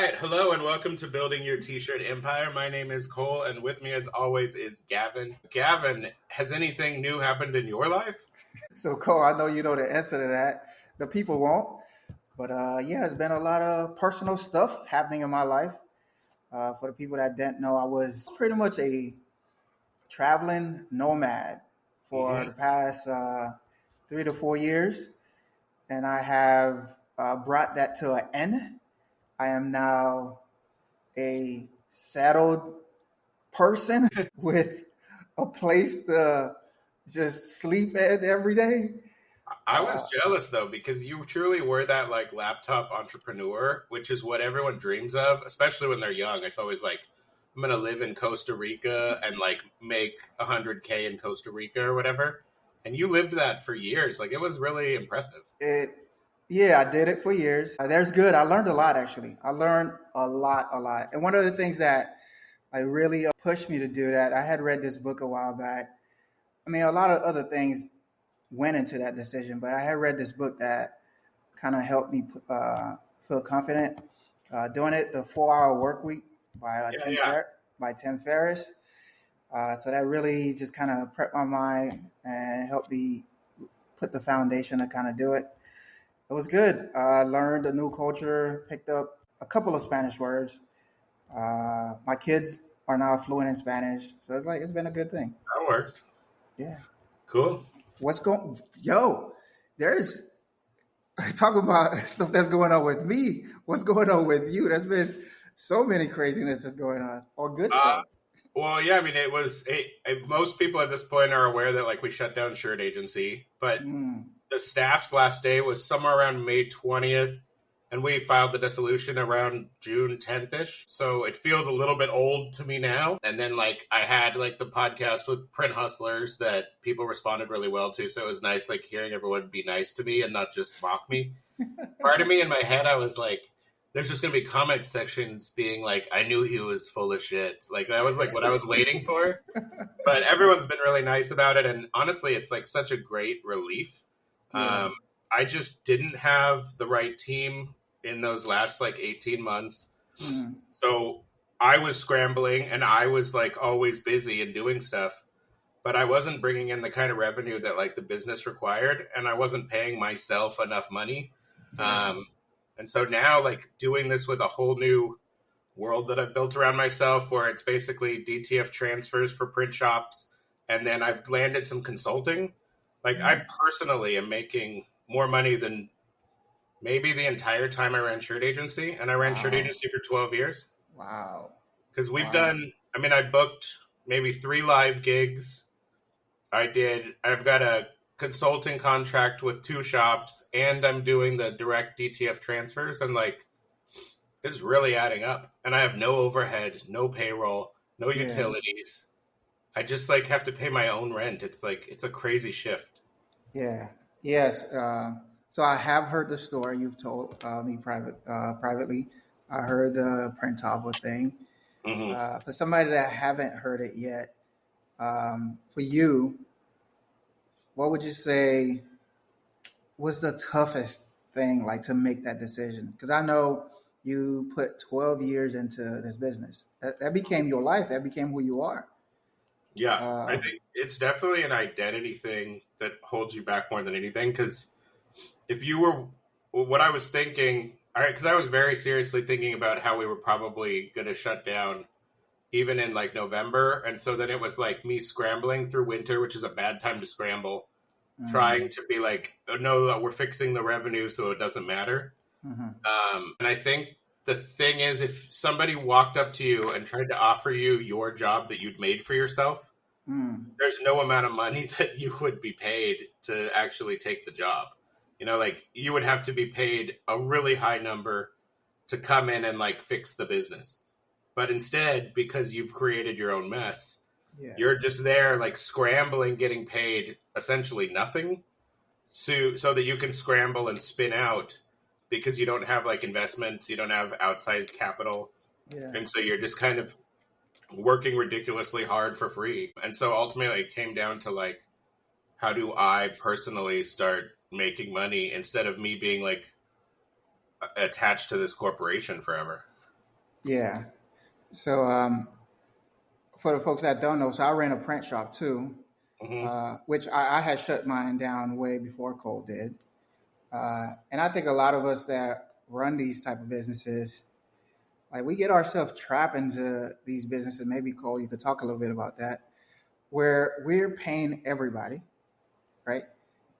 right, hello and welcome to Building Your T-Shirt Empire. My name is Cole, and with me as always is Gavin. Gavin, has anything new happened in your life? So, Cole, I know you know the answer to that. The people won't. But yeah, it's been a lot of personal stuff happening in my life. For the people that didn't know, I was pretty much a traveling nomad for Mm-hmm. the past 3 to 4 years. And I have brought that to an end. I am now a settled person with a place to just sleep at every day. I was Uh, jealous though because you truly were that like laptop entrepreneur, which is what everyone dreams of, especially when they're young. It's always like I'm gonna live in Costa Rica and like make 100K in Costa Rica or whatever. And you lived that for years. Like it was really impressive. It, yeah, I did it for years. There's good. I learned a lot actually. I learned a lot. And one of the things that I really pushed me to do that, I had read this book a while back. I mean, a lot of other things went into that decision, but I had read this book that kind of helped me feel confident doing it. The 4 Hour Work Week by Yeah, yeah. Tim Ferriss. So that really just kind of prepped my mind and helped me put the foundation to kind of do it. It was good. I learned a new culture, picked up a couple of Spanish words. My kids are now fluent in Spanish, so it's been a good thing. That worked. Yeah. Cool. What's going? Yo, there's talking about stuff that's going on with me. What's going on with you? There's been so many craziness that's going on, or good Uh, stuff. Well, yeah, I mean, most people at this point are aware that like we shut down Shirt Agency, but Mm, the staff's last day was somewhere around May 20th, and we filed the dissolution around June 10th ish. So it feels a little bit old to me now. And then like I had like the podcast with Print Hustlers that people responded really well to, so it was nice like hearing everyone be nice to me and not just mock me. Part of me in my head, I was like, there's just gonna be comment sections being like, I knew he was full of shit. Like that was like what I was waiting for. But everyone's been really nice about it, and honestly, it's like such a great relief. yeah. Um, I just didn't have the right team in those last like 18 months, Mm, so I was scrambling, and I was like always busy and doing stuff. But I wasn't bringing in the kind of revenue that like the business required, and I wasn't paying myself enough money. yeah. Um, and so now, like doing this with a whole new world that I've built around myself, where it's basically DTF transfers for print shops, and then I've landed some consulting. Like I Mm, personally am making more money than maybe the entire time I ran Shirt Agency, and I ran Shirt wow. Agency for 12 years Wow. because we've Wow. done. I mean, I booked maybe 3 live gigs. I've got a consulting contract with 2 shops, and I'm doing the direct DTF transfers, and like it's really adding up. And I have no overhead, no payroll, no Yeah. utilities. I just like have to pay my own rent. It's like it's a crazy shift. Yeah. Yes. So I have heard the story you've told me privately. I heard the Printava thing. Hmm. For somebody that haven't heard it yet, for you, what would you say was the toughest thing like to make that decision? Because I know you put 12 years into this business. That became your life. That became who you are. Yeah, I Uh, think it's definitely an identity thing that holds you back more than anything. Because if you were, what I was thinking, all right, because I was very seriously thinking about how we were probably going to shut down even in like November. And so then it was like me scrambling through winter, which is a bad time to scramble, mm, trying to be like, oh, no, we're fixing the revenue so it doesn't matter. mhm. And I think the thing is, if somebody walked up to you and tried to offer you your job that you'd made for yourself, Mm, there's no amount of money that you would be paid to actually take the job. You know, like you would have to be paid a really high number to come in and like fix the business. But instead, because you've created your own mess, yeah, you're just there like scrambling, getting paid essentially nothing, so that you can scramble and spin out because you don't have like investments, you don't have outside capital, yeah, and so you're just kind of working ridiculously hard for free. And so ultimately, it came down to like, how do I personally start making money instead of me being like attached to this corporation forever? Yeah. So for the folks that don't know, so I ran a print shop too, Hmm. which I had shut mine down way before Cole did. And I think a lot of us that run these type of businesses, like we get ourselves trapped into these businesses. Maybe Cole, you could talk a little bit about that, where we're paying everybody, right?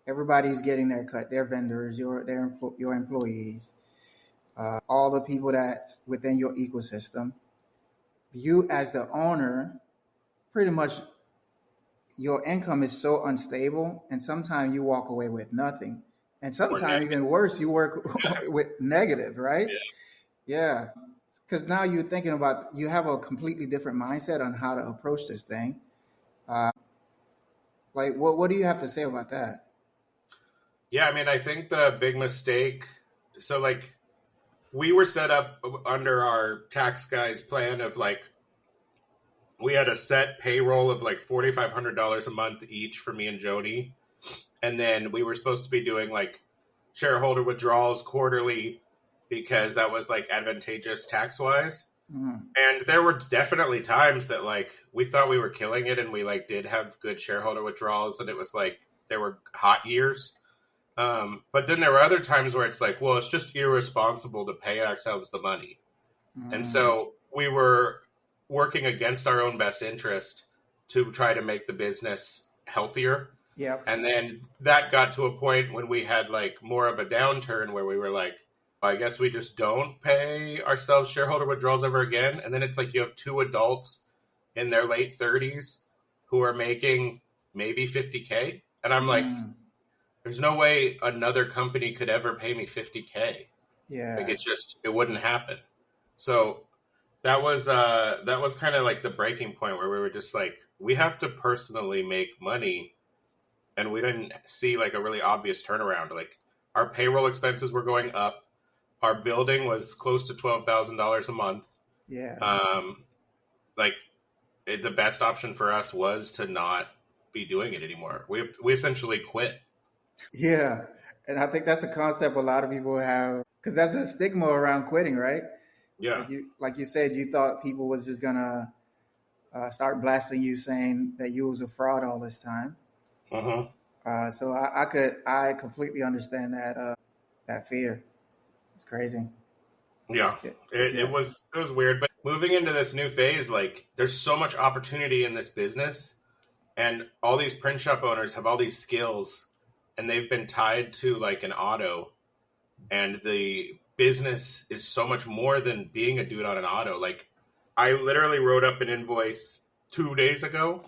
Everybody's getting their cut, their vendors, your employees, all the people that within your ecosystem. You as the owner, pretty much your income is so unstable, and sometimes you walk away with nothing, and Or sometimes negative. even worse, you work with negative, right? Yeah. Yeah, because now you're thinking about you have a completely different mindset on how to approach this thing. Like, what do you have to say about that? Yeah, I mean, I think the big mistake. So, like, we were set up under our tax guy's plan of like we had a set payroll of like $4,500 a month each for me and Joni, and then we were supposed to be doing like shareholder withdrawals quarterly because that was like advantageous tax wise. Mm, And there were definitely times that like we thought we were killing it and we like did have good shareholder withdrawals and it was like there were hot years. But then there were other times where it's like, well, it's just irresponsible to pay ourselves the money. And mm, so we were working against our own best interest to try to make the business healthier. yep. And then that got to a point when we had like more of a downturn where we were like, I guess we just don't pay ourselves shareholder withdrawals ever again. And then it's like you have two adults in their late 30s who are making maybe 50K. And I'm like, Mm, there's no way another company could ever pay me 50K. Like yeah. it wouldn't happen. So that was kind of like the breaking point where we were just like, we have to personally make money, and we didn't see like a really obvious turnaround. Like our payroll expenses were going up, our building was close to $12,000 a month. Yeah. Um, like the best option for us was to not be doing it anymore. We essentially quit. Yeah. And I think that's a concept a lot of people have because that's a stigma around quitting, right? Yeah. Like you said, you thought people was just gonna start blasting you, saying that you was a fraud all this time. Uh-huh. So I completely understand that fear. It's crazy. Yeah. Yeah. It Yeah. was weird, but moving into this new phase, like there's so much opportunity in this business, and all these print shop owners have all these skills, and they've been tied to like an auto, and the business is so much more than being a dude on an auto. Like I literally wrote up an invoice 2 days ago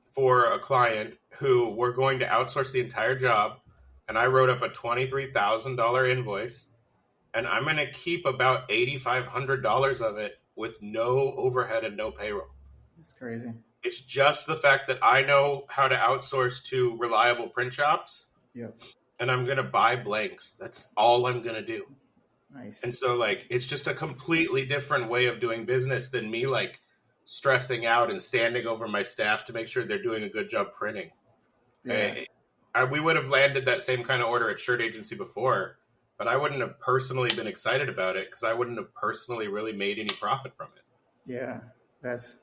for a client who were going to outsource the entire job, and I wrote up a $23,000 invoice, and I'm going to keep about $8,500 of it with no overhead and no payroll. It's crazy. It's just the fact that I know how to outsource to reliable print shops, Yep. and I'm going to buy blanks. That's all I'm going to do. And Nice. so, like, it's just a completely different way of doing business than me, like, stressing out and standing over my staff to make sure they're doing a good job printing. Yeah. We would have landed that same kind of order at Shirt Agency before, but I wouldn't have personally been excited about it because I wouldn't have personally really made any profit from it. Yeah. That's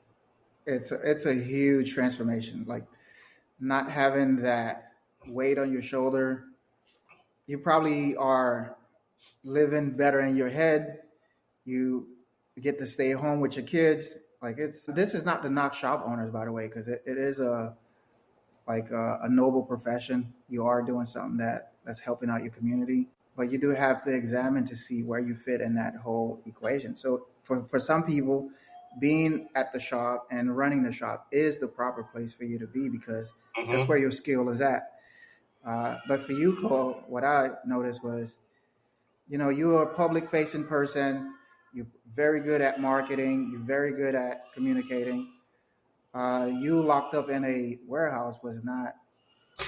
it's a huge transformation. Like not having that weight on your shoulder. You probably are living better in your head. You get to stay home with your kids. Like it's this is not to knock shop owners, by the way, because it is a noble profession. You are doing something that's helping out your community, but you do have to examine to see where you fit in that whole equation. So for some people, being at the shop and running the shop is the proper place for you to be because that's Mm-hmm. where your skill is at. But for you, Cole, what I noticed was, you're a public facing person. You're very good at marketing. You're very good at communicating. You locked up in a warehouse was not.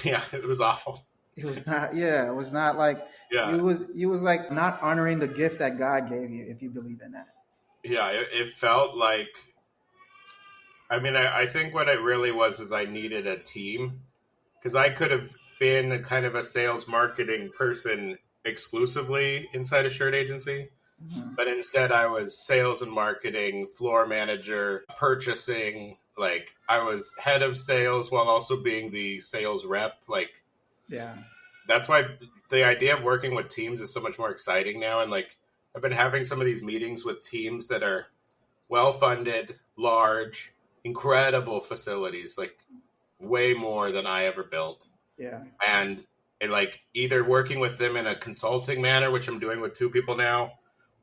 Yeah, it was awful. It was not. Yeah, it was not like Yeah, you was like not honoring the gift that God gave you, if you believe in that. yeah, it felt like, I mean, I think what it really was is I needed a team because I could have been a kind of a sales marketing person exclusively inside a shirt agency. Mhm. But instead I was sales and marketing, floor manager, purchasing. Like I was head of sales while also being the sales rep. Like Yeah. that's why the idea of working with teams is so much more exciting now. And like I've been having some of these meetings with teams that are well funded, large, incredible facilities, like way more than I ever built. Yeah. And like either working with them in a consulting manner, which I'm doing with two people now,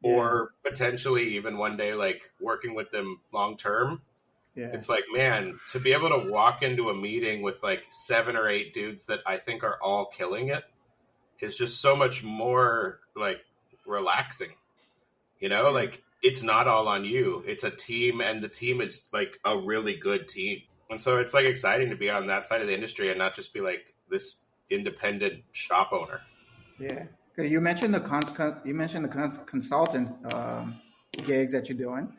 Yeah. or potentially even one day like working with them long term. Yeah. It's like, man, to be able to walk into a meeting with like 7 or 8 dudes that I think are all killing it is just so much more like relaxing. Yeah. Like it's not all on you. It's a team, and the team is like a really good team. And so it's like exciting to be on that side of the industry and not just be like this independent shop owner. Yeah. 'Cause you mentioned the consultant gigs that you're doing.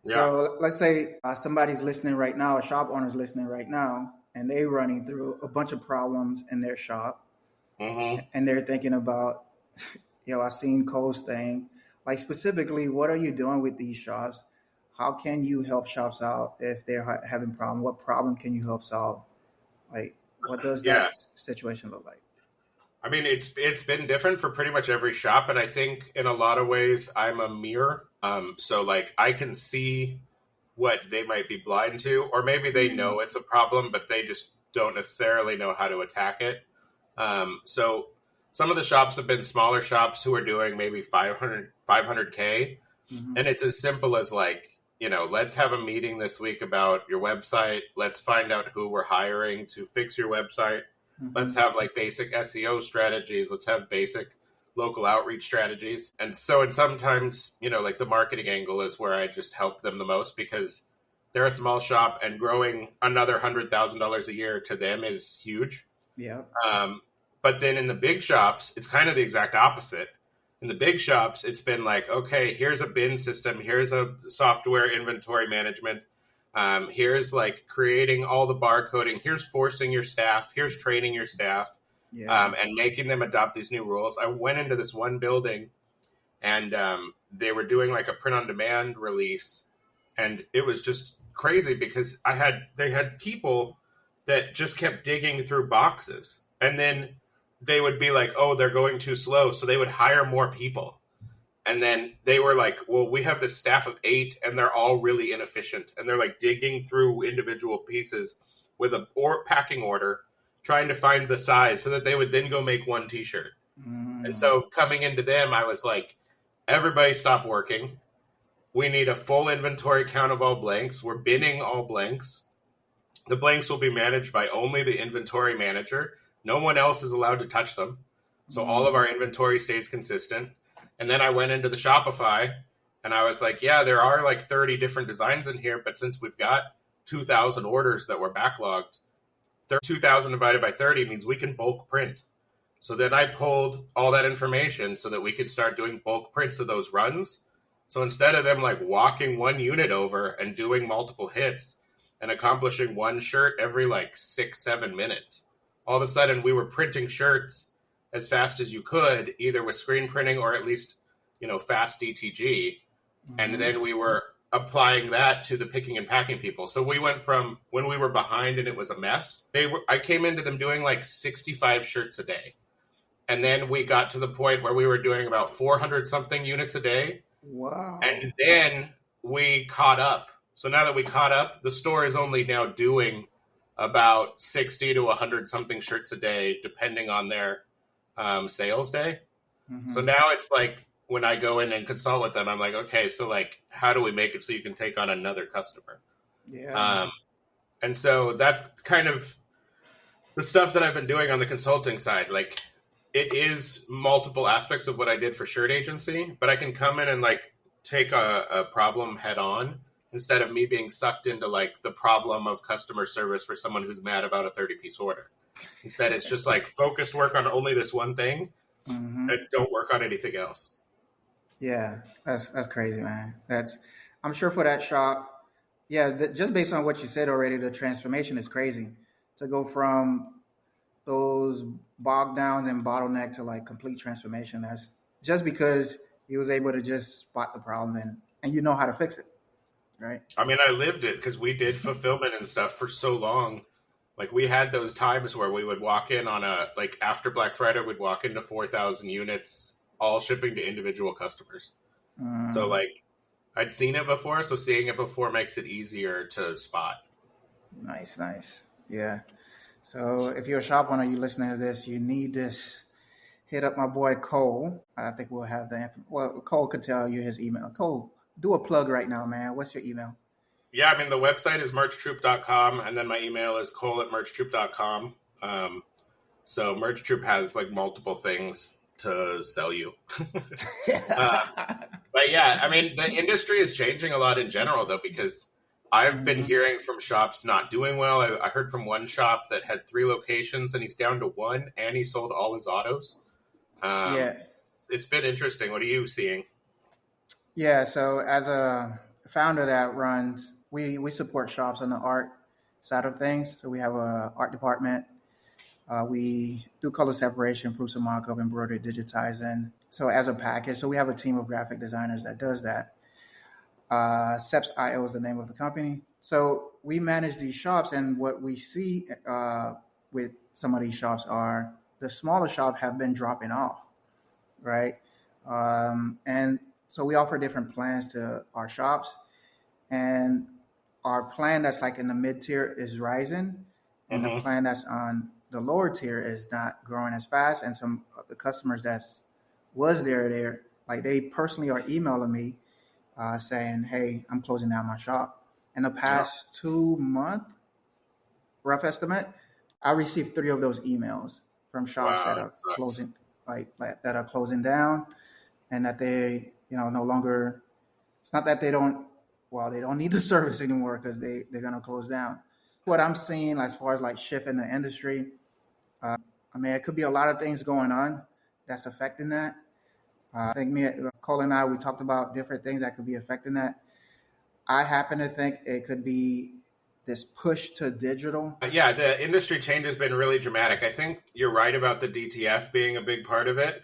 Yeah. So let's say somebody's listening right now, a shop owner's listening right now, and they're running through a bunch of problems in their shop, Mm-hmm. and they're thinking about, I seen Cole's thing. Like specifically, what are you doing with these shops? How can you help shops out if they're having problem? What problem can you help solve? Like, what does Yeah. that situation look like? I mean, it's been different for pretty much every shop, and I think in a lot of ways I'm a mirror. So like I can see what they might be blind to, or maybe they Mm, know it's a problem, but they just don't necessarily know how to attack it. So some of the shops have been smaller shops who are doing maybe 500K, mhm. and it's as simple as like, let's have a meeting this week about your website. Let's find out who we're hiring to fix your website. Let's Mhm. have like basic SEO strategies. Let's have basic local outreach strategies. And sometimes, like the marketing angle is where I just help them the most because they're a small shop and growing another $100,000 a year to them is huge. Yep. Um, but then in the big shops, it's kind of the exact opposite. In the big shops, it's been like, okay, here's a bin system, here's a software inventory management, here's like creating all the barcoding, here's forcing your staff, here's training your staff, Yeah. and making them adopt these new rules. I went into this one building and they were doing like a print on demand release, and it was just crazy because they had people that just kept digging through boxes, and then they would be like, oh, they're going too slow, so they would hire more people. And then they were like, well, we have this staff of 8 and they're all really inefficient, and they're like digging through individual pieces with a packing order trying to find the size so that they would then go make one t-shirt. And Mm, so coming into them, I was like, everybody stop working. We need a full inventory count of all blanks. We're binning all blanks. The blanks will be managed by only the inventory manager. No one else is allowed to touch them. So all of mm, our inventory stays consistent. And then I went into the Shopify and I was like, yeah, there are like 30 different designs in here, but since we've got 2,000 orders that were backlogged, 2,000 divided by 30 means we can bulk print. So then I pulled all that information so that we could start doing bulk prints of those runs. So instead of them like walking one unit over and doing multiple hits and accomplishing one shirt every like 6-7 minutes, all of a sudden we were printing shirts as fast as you could, either with screen printing or at least, fast DTG. And mhm. then we were applying that to the picking and packing people. So we went from when we were behind and it was a mess. I came into them doing like 65 shirts a day. And then we got to the point where we were doing about 400 something units a day. Wow. And then we caught up. So now that we caught up, the store is only now doing about 60 to 100 something shirts a day, depending on their sales day. So Hmm. now it's like when I go in and consult with them, I'm like, okay, so like, how do we make it so you can take on another customer? Yeah. Um, and so that's kind of the stuff that I've been doing on the consulting side. Like, it is multiple aspects of what I did for shirt agency, but I can come in and like take a problem head on instead of me being sucked into like the problem of customer service for someone who's mad about a 30-piece order. Instead, it's just like focused work on only this one thing Hmm. and don't work on anything else. Yeah. That's crazy, man. I'm sure for that shop. Yeah. Just based on what you said already, the transformation is crazy to go from those bog downs and bottleneck to like complete transformation. That's just because he was able to just spot the problem and you know how to fix it, right? I mean, I lived it because we did fulfillment and stuff for so long. Like we had those times where we would walk in on after Black Friday, we'd walk into 4,000 units, all shipping to individual customers. So like I'd seen it before, so seeing it before makes it easier to spot. Nice. Yeah. So if you're a shop owner, you listening to this, you need this, hit up my boy Cole. I think we'll have Cole could tell you his email. Cole, do a plug right now, man. What's your email? Yeah, I mean, the website is merchtroop.com, and then my email is cole@merchtroop.com. So Merch Troop has like multiple things to sell you. But yeah, I mean, the industry is changing a lot in general, though, because I've been hearing from shops not doing well. I heard from one shop that had 3 locations, and he's down to 1, and he sold all his autos. It's been interesting. What are you seeing? Yeah, so as a founder that runs, we support shops on the art side of things. So we have a art department. We do color separation, proofs of mock-up, embroidery, digitizing. So as a package, so we have a team of graphic designers that does that. Seps.io is the name of the company. So we manage these shops, and what we see with some of these shops are the smaller shops have been dropping off, right? And so we offer different plans to our shops, and our plan that's like in the mid-tier is rising, and the plan that's on the lower tier is not growing as fast. And some of the customers that was there, like they personally are emailing me saying, hey, I'm closing down my shop. In the past 2 months, rough estimate, I received 3 of those emails from shops that are closing, that are closing down, and that they, no longer. It's not that they don't need the service anymore because they're gonna close down. What I'm seeing as far as like shift in the industry, I mean, it could be a lot of things going on that's affecting that. I think Cole and I, we talked about different things that could be affecting that. I happen to think it could be this push to digital. Yeah, the industry change has been really dramatic. I think you're right about the DTF being a big part of it,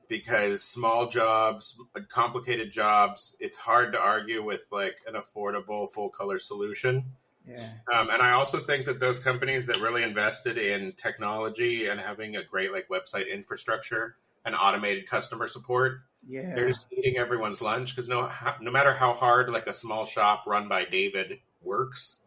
because small jobs, complicated jobs, it's hard to argue with like an affordable full color solution. Yeah. And I also think that those companies that really invested in technology and having a great like website infrastructure and automated customer support, they're just eating everyone's lunch, because no matter how hard like a small shop run by David works,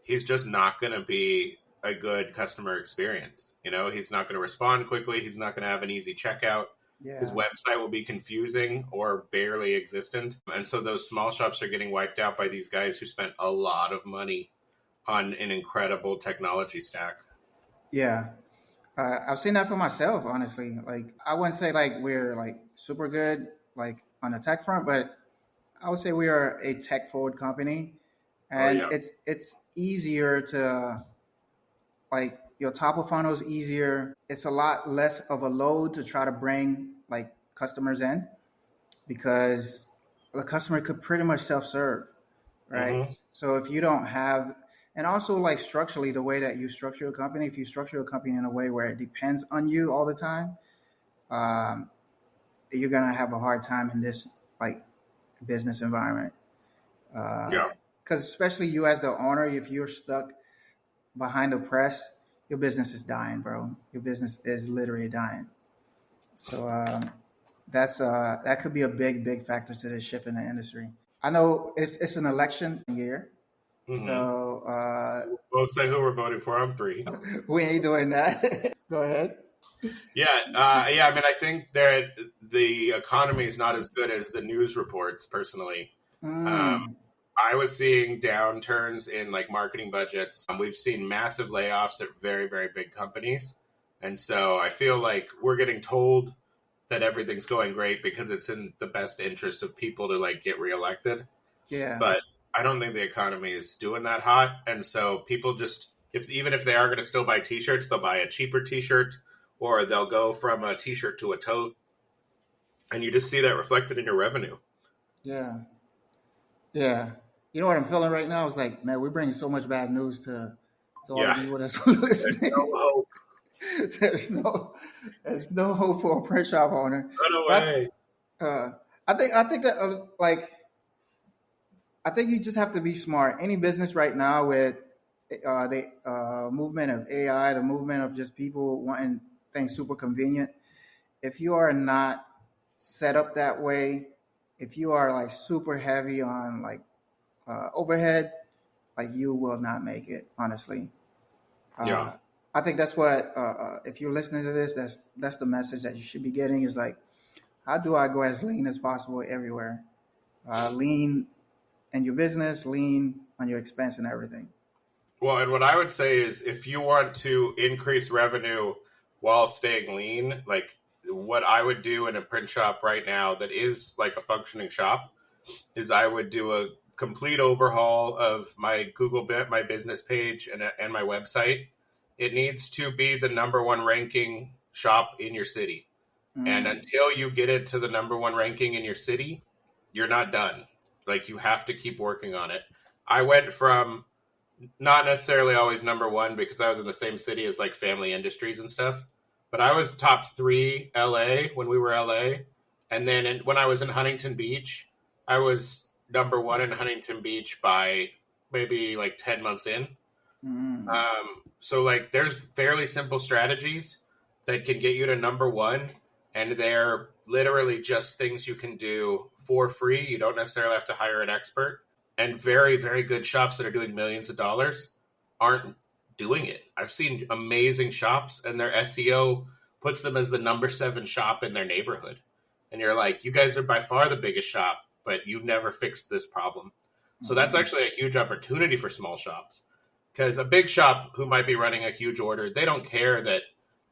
he's just not going to be a good customer experience. He's not going to respond quickly. He's not going to have an easy checkout. Yeah. His website will be confusing or barely existent. And so those small shops are getting wiped out by these guys who spent a lot of money on an incredible technology stack. Yeah. I've seen that for myself, honestly. Like, I wouldn't say like we're like super good like on the tech front, but I would say we are a tech forward company, and it's easier to like your top of funnel is easier. It's a lot less of a load to try to bring like customers in, because the customer could pretty much self-serve, right? So if you don't have, and also like structurally, the way that you structure a company, if you structure a company in a way where it depends on you all the time, you're gonna have a hard time in this like business environment. Because especially you as the owner, if you're stuck behind the press, your business is dying, bro. Your business is literally dying. So that could be a big factor to this shift in the industry. I know it's an election year. So we'll say who we're voting for. I'm 3. We ain't doing that. Go ahead. Yeah. I mean, I think that the economy is not as good as the news reports, personally. I was seeing downturns in like marketing budgets. We've seen massive layoffs at very, very big companies. And so I feel like we're getting told that everything's going great because it's in the best interest of people to like get reelected. Yeah. But I don't think the economy is doing that hot. And so people just, even if they are going to still buy t-shirts, they'll buy a cheaper t-shirt, or they'll go from a t-shirt to a tote. And you just see that reflected in your revenue. Yeah. Yeah. You know what I'm feeling right now? It's like, man, we're bringing so much bad news to all of you that's listening. There's no hope. There's no hope for a print shop owner. Run away. I think that I think you just have to be smart. Any business right now with the movement of AI, the movement of just people wanting things super convenient. If you are not set up that way, if you are like super heavy on like overhead, like you will not make it. Honestly, Yeah. I think that's what if you're listening to this, that's the message that you should be getting is like, how do I go as lean as possible everywhere? Lean in your business, lean on your expense and everything. Well, and what I would say is if you want to increase revenue while staying lean, like what I would do in a print shop right now that is like a functioning shop is I would do a complete overhaul of my my business page and my website. It needs to be the number one ranking shop in your city. And Mm, until you get it to the number one ranking in your city, you're not done. Like you have to keep working on it. I went from not necessarily always number one because I was in the same city as like family industries and stuff. But I was top three LA when we were LA. And then when I was in Huntington Beach, I was number one in Huntington Beach by maybe like 10 months in. mm, So like there's fairly simple strategies that can get you to number one. And they're literally just things you can do for free. You don't necessarily have to hire an expert, and very, very good shops that are doing millions of dollars aren't doing it. I've seen amazing shops and their SEO puts them as the number 7 shop in their neighborhood. And you're like, you guys are by far the biggest shop, but you never fixed this problem. So that's mm, actually a huge opportunity for small shops. Because a big shop who might be running a huge order, they don't care that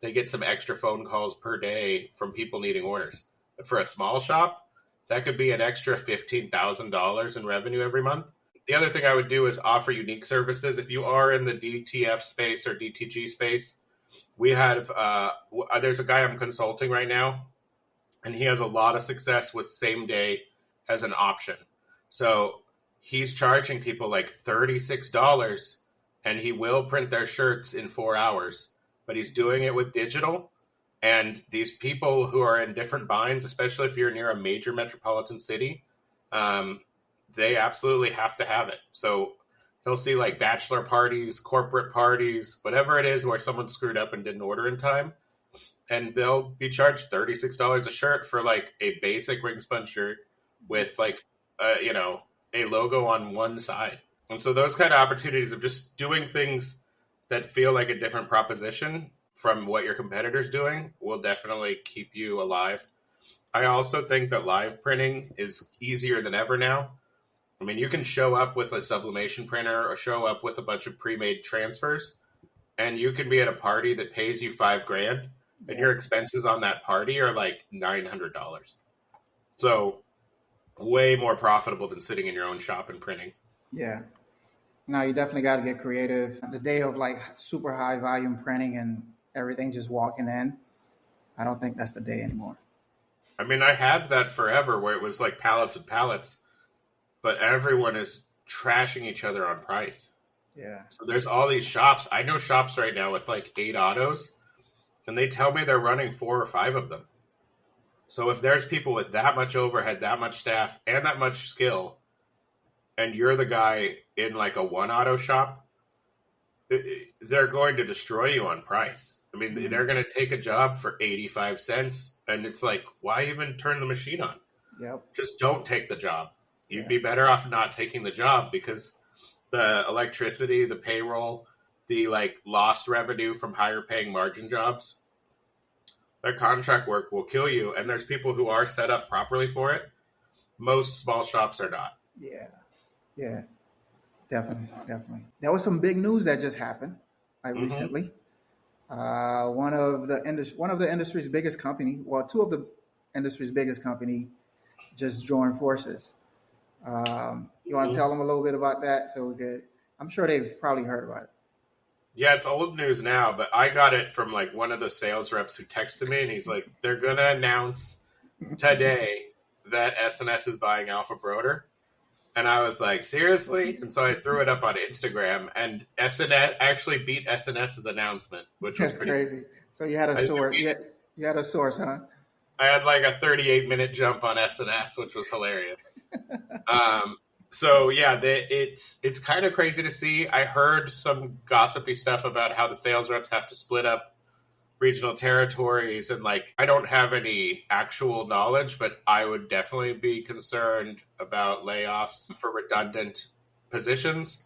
they get some extra phone calls per day from people needing orders. But for a small shop, that could be an extra $15,000 in revenue every month. The other thing I would do is offer unique services. If you are in the DTF space or DTG space, we have there's a guy I'm consulting right now, and he has a lot of success with same day as an option. So he's charging people like $36, and he will print their shirts in 4 hours, but he's doing it with digital. And these people who are in different binds, especially if you're near a major metropolitan city, they absolutely have to have it. So he'll see like bachelor parties, corporate parties, whatever it is where someone screwed up and didn't order in time. And they'll be charged $36 a shirt for like a basic ring spun shirt with like, a logo on one side. And so those kind of opportunities of just doing things that feel like a different proposition from what your competitor's doing will definitely keep you alive. I also think that live printing is easier than ever now. I mean, you can show up with a sublimation printer or show up with a bunch of pre-made transfers, and you can be at a party that pays you $5,000, and yeah, your expenses on that party are like $900. So way more profitable than sitting in your own shop and printing. yeah. No, you definitely got to get creative. The day of like super high volume printing and everything just walking in, I don't think that's the day anymore. I mean, I had that forever where it was like pallets and pallets, but everyone is trashing each other on price. Yeah. So there's all these shops. I know shops right now with like 8 autos, and they tell me they're running 4 or 5 of them. So if there's people with that much overhead, that much staff, and that much skill, and you're the guy in like a one auto shop, they're going to destroy you on price. I mean, Mm, they're going to take a job for 85 cents, and it's like, why even turn the machine on? yep. Just don't take the job. You'd Yeah. be better off not taking the job because the electricity, the payroll, the like lost revenue from higher paying margin jobs, that contract work will kill you. And there's people who are set up properly for it. Most small shops are not. Yeah. Yeah. Definitely. Definitely. There was some big news that just happened Mm-hmm. recently. One of the industry's biggest company, well, two of the industry's biggest company just joined forces. You want to Mm-hmm. tell them a little bit about that so we could? I'm sure they've probably heard about it. Yeah, it's old news now, but I got it from like one of the sales reps who texted me, and he's like, "They're gonna announce today that S&S is buying Alpha Broder." And I was like, seriously? And so I threw it up on Instagram, and S&S actually beat S&S's announcement, which was That's pretty cool. crazy. So you had a I said, source. You had a source, huh? I had like a 38-minute jump on S&S, which was hilarious. So yeah, it's kind of crazy to see. I heard some gossipy stuff about how the sales reps have to split up regional territories, and like I don't have any actual knowledge, but I would definitely be concerned about layoffs for redundant positions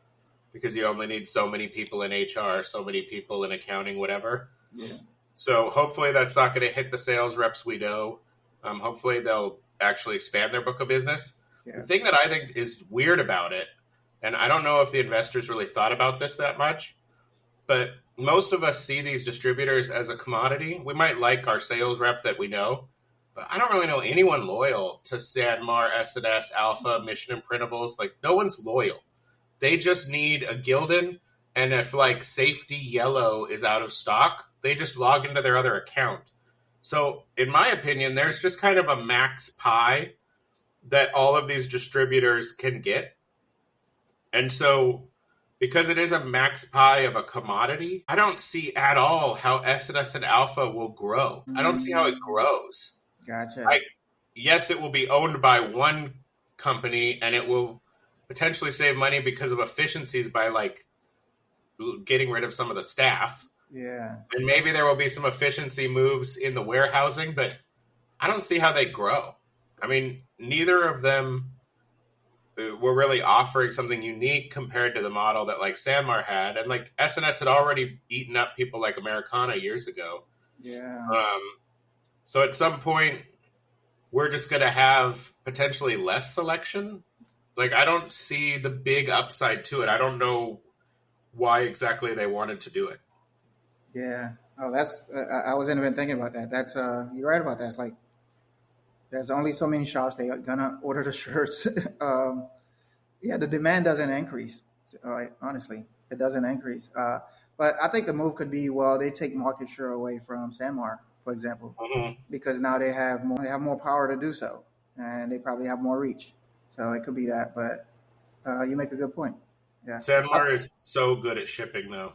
because you only need so many people in HR, so many people in accounting, whatever. Yeah. So hopefully that's not going to hit the sales reps we know. Hopefully they'll actually expand their book of business. Yeah. The thing that I think is weird about it, and I don't know if the investors really thought about this that much, but most of us see these distributors as a commodity. We might like our sales rep that we know, but I don't really know anyone loyal to Sanmar, S&S, Alpha, Mission Imprintables. Like, no one's loyal. They just need a Gildan, and if, like, Safety Yellow is out of stock, they just log into their other account. So, in my opinion, there's just kind of a max pie that all of these distributors can get. And so, because it is a max pie of a commodity, I don't see at all how S&S and Alpha will grow. I don't see how it grows. Gotcha. Like, yes, it will be owned by one company, and it will potentially save money because of efficiencies by, like, getting rid of some of the staff. Yeah. And maybe there will be some efficiency moves in the warehousing, but I don't see how they grow. I mean, neither of them were really offering something unique compared to the model that like Sanmar had. And like S&S had already eaten up people like Americana years ago. Yeah. So at some point, we're just going to have potentially less selection. Like, I don't see the big upside to it. I don't know why exactly they wanted to do it. Yeah. Oh, that's, I wasn't even thinking about that. That's, you're right about that. It's like, there's only so many shops they are gonna order the shirts. Yeah, the demand doesn't increase. Honestly, it doesn't increase. But I think the move could be, well, they take market share away from Sanmar, for example, because now they have more power to do so, and they probably have more reach. So it could be that. But you make a good point. Yeah, Sanmar is so good at shipping though,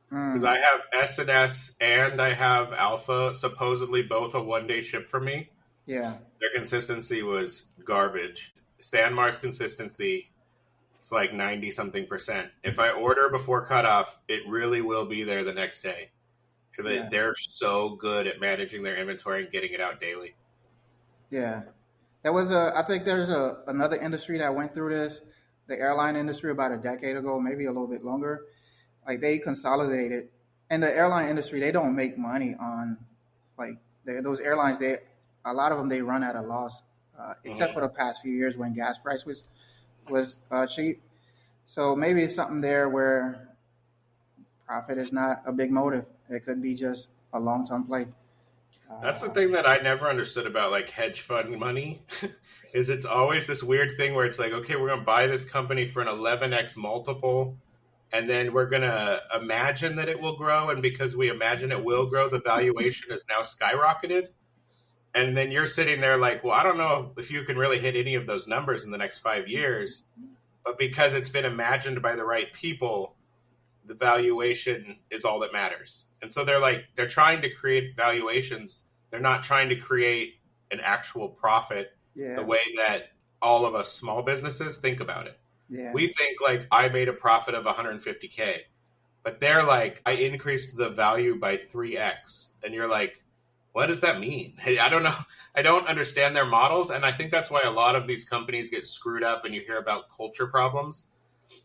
because I have S&S and I have Alpha, supposedly both a one-day ship for me. Yeah. Their consistency was garbage. Sanmar's consistency is like 90-something%. If I order before cutoff, it really will be there the next day. Yeah. They're so good at managing their inventory and getting it out daily. Yeah. There was I think there's another industry that went through this, the airline industry about a decade ago, maybe a little bit longer. Like they consolidated. And the airline industry, they don't make money on like those airlines, a lot of them, they run at a loss, except for the past few years when gas price was cheap. So maybe it's something there where profit is not a big motive. It could be just a long-term play. That's the thing that I never understood about like hedge fund money is it's always this weird thing where it's like, okay, we're going to buy this company for an 11x multiple, and then we're going to imagine that it will grow. And because we imagine it will grow, the valuation is now skyrocketed. And then you're sitting there like, well, I don't know if you can really hit any of those numbers in the next 5 years. But because it's been imagined by the right people, the valuation is all that matters. And so they're trying to create valuations. They're not trying to create an actual profit the way that all of us small businesses think about it. Yeah. We think like I made a profit of 150K, but they're like, I increased the value by 3x. And you're like, what does that mean? I don't know. I don't understand their models. And I think that's why a lot of these companies get screwed up and you hear about culture problems.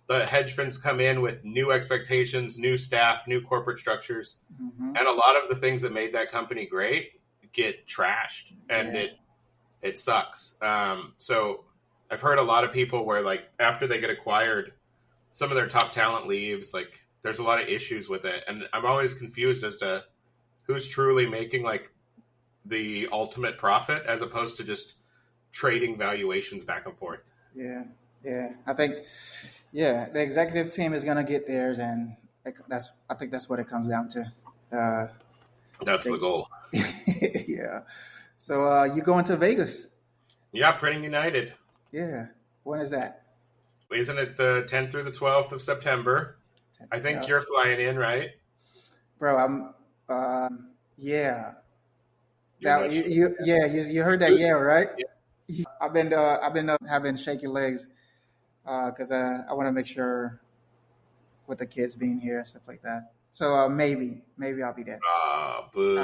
The hedge funds come in with new expectations, new staff, new corporate structures. And a lot of the things that made that company great get trashed and it sucks. So I've heard a lot of people where like after they get acquired, some of their top talent leaves. Like there's a lot of issues with it. And I'm always confused as to who's truly making like the ultimate profit as opposed to just trading valuations back and forth. Yeah. I think, the executive team is going to get theirs, and I think that's what it comes down to. That's the goal. Yeah. So you going to Vegas? Yeah, Printing United. Yeah. When is that? Isn't it the 10th through the 12th of September? I think you're flying in, right? Bro, I'm. Yeah. You're not sure. You heard that, yeah, right? I've been having shaky legs because I want to make sure with the kids being here and stuff like that. So maybe I'll be there. Ah, I boo.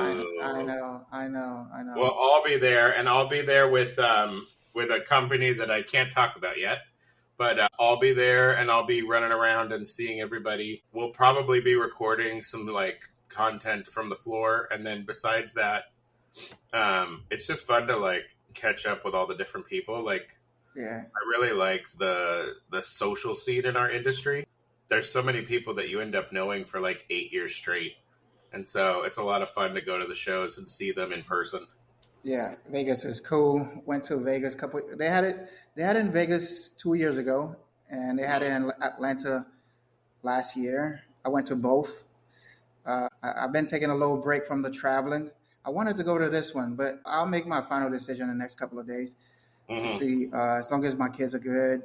know, I know, I Well, know. I'll be there, and I'll be there with a company that I can't talk about yet. But I'll be there, and I'll be running around and seeing everybody. We'll probably be recording some like content from the floor, and then besides that, it's just fun to like catch up with all the different people. Like Yeah, I really like the social scene in our industry. There's so many people that you end up knowing for like 8 years straight. And so it's a lot of fun to go to the shows and see them in person. yeah. Vegas is cool. Went to Vegas couple. They had it. They had it in Vegas 2 years ago, and they had it in Atlanta last year. I went to both. I've been taking a little break from the traveling. I wanted to go to this one, but I'll make my final decision in the next couple of days to Hmm. see. As long as my kids are good.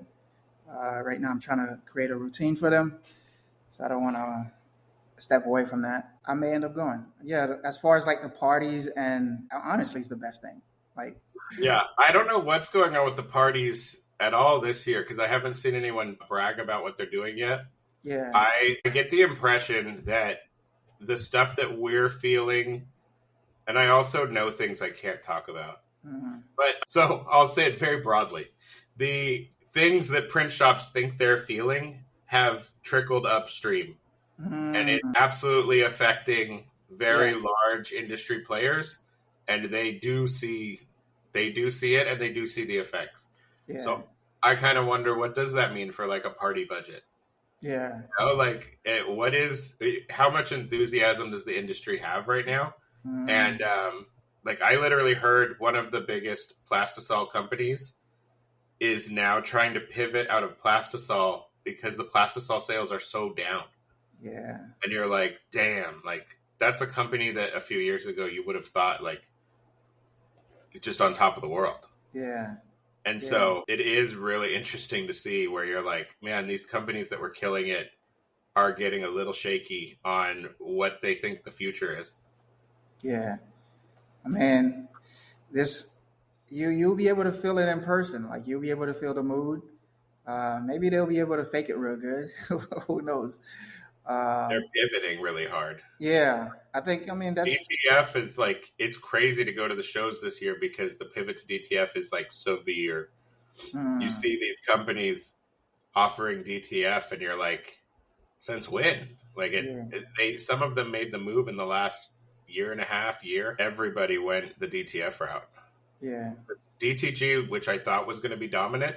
Right now, I'm trying to create a routine for them, so I don't want to step away from that. I may end up going. Yeah, as far as like the parties, and honestly, it's the best thing. Like, Yeah, I don't know what's going on with the parties at all this year because I haven't seen anyone brag about what they're doing yet. yeah, I get the impression that the stuff that we're feeling, and I also know things I can't talk about. mhm, But so I'll say it very broadly. The things that print shops think they're feeling have trickled upstream, and it's mhm, absolutely affecting very yeah, large industry players, and they do see it, and they do see the effects. yeah, So I kind of wonder, what does that mean for like a party budget? yeah, Like how much enthusiasm does the industry have right now? mhm, And like I literally heard one of the biggest plastisol companies is now trying to pivot out of plastisol because the plastisol sales are so down. yeah, And you're like, damn, like that's a company that a few years ago you would have thought like just on top of the world. yeah, And yeah, so it is really interesting to see where you're like, man, these companies that were killing it are getting a little shaky on what they think the future is. yeah. Man, this you'll be able to feel it in person. Like you'll be able to feel the mood. Maybe they'll be able to fake it real good. Who knows? They're Um, pivoting really hard. yeah, I think. I mean, that's DTF is like, it's crazy to go to the shows this year because the pivot to DTF is like severe. You mm, see these companies offering DTF and you're like, since when? Like yeah, some of them made the move in the last year and a half year. Everybody went the DTF route. yeah, DTG, which I thought was going to be dominant,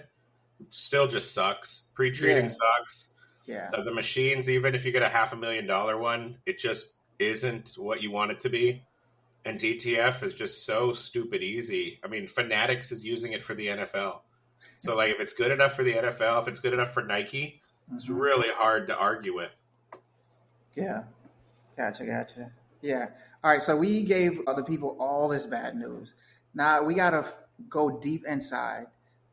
still just sucks. Pre-treating yeah, sucks. yeah, The machines, even if you get a $500,000 one, it just isn't what you want it to be. And DTF is just so stupid easy. I mean, Fanatics is using it for the NFL. So, like, if it's good enough for the NFL, if it's good enough for Nike, it's hmm, really hard to argue with. yeah. Gotcha. Yeah. All right. So we gave other people all this bad news. Now we gotta go deep inside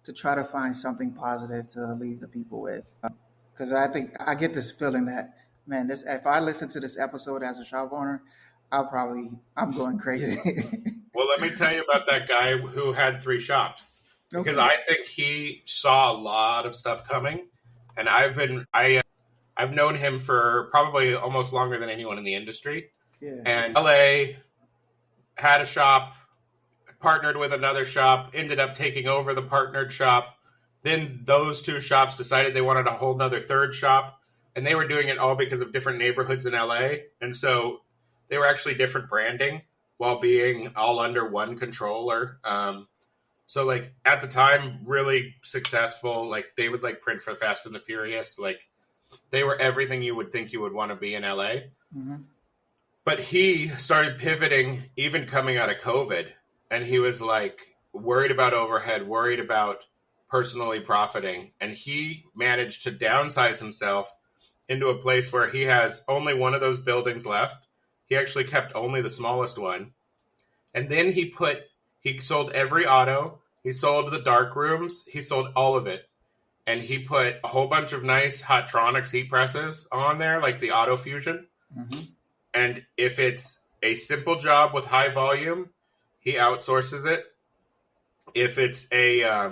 to try to find something positive to leave the people with. Because I think I get this feeling that, man, this if I listen to this episode as a shop owner, I'm going crazy. Well, let me tell you about that guy who had 3 shops because Okay. I think he saw a lot of stuff coming, and I've known him for probably almost longer than anyone in the industry. Yeah. And LA had a shop, partnered with another shop, ended up taking over the partnered shop. Then those 2 shops decided they wanted a whole nother third shop, and they were doing it all because of different neighborhoods in LA. And so they were actually different branding while being all under one controller. So like at the time, really successful. Like they would like print for Fast and the Furious. Like they were everything you would think you would want to be in LA. Hmm. But he started pivoting even coming out of COVID. And he was like worried about overhead, worried about personally profiting. And he managed to downsize himself into a place where he has only one of those buildings left. He actually kept only the smallest one. And then he sold every auto. He sold the dark rooms. He sold all of it. And he put a whole bunch of nice Hotronics heat presses on there, like the Auto Fusion. Hmm. And if it's a simple job with high volume, he outsources it. If it's a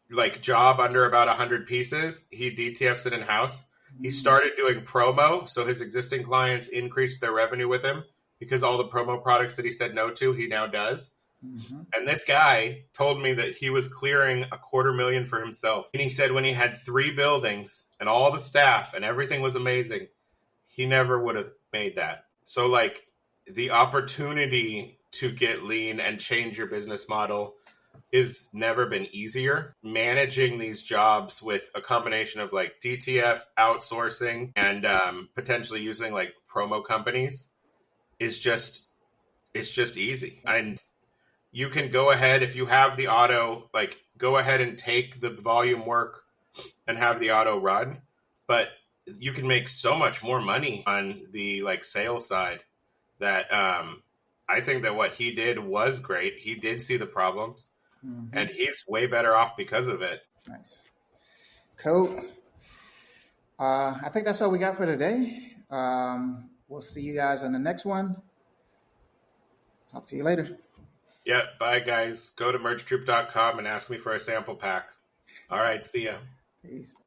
like job under about 100 pieces, he DTFs it in house. He started doing promo, so his existing clients increased their revenue with him because all the promo products that he said no to, he now does. Mm-hmm. And this guy told me that he was clearing $250,000 for himself. And he said when he had 3 buildings and all the staff and everything was amazing, he never would have made that. So like the opportunity to get lean and change your business model is never been easier. Managing these jobs with a combination of like DTF, outsourcing, and potentially using like promo companies is just, it's just easy. And you can go ahead, if you have the auto, like go ahead and take the volume work and have the auto run. But you can make so much more money on the like sales side that I think that what he did was great. He did see the problems. Mm-hmm. And he's way better off because of it. Nice. Cool. I think that's all we got for today. We'll see you guys on the next one. Talk to you later. Yeah, bye, guys. Go to merchtroop.com and ask me for a sample pack. All right, see ya. Peace.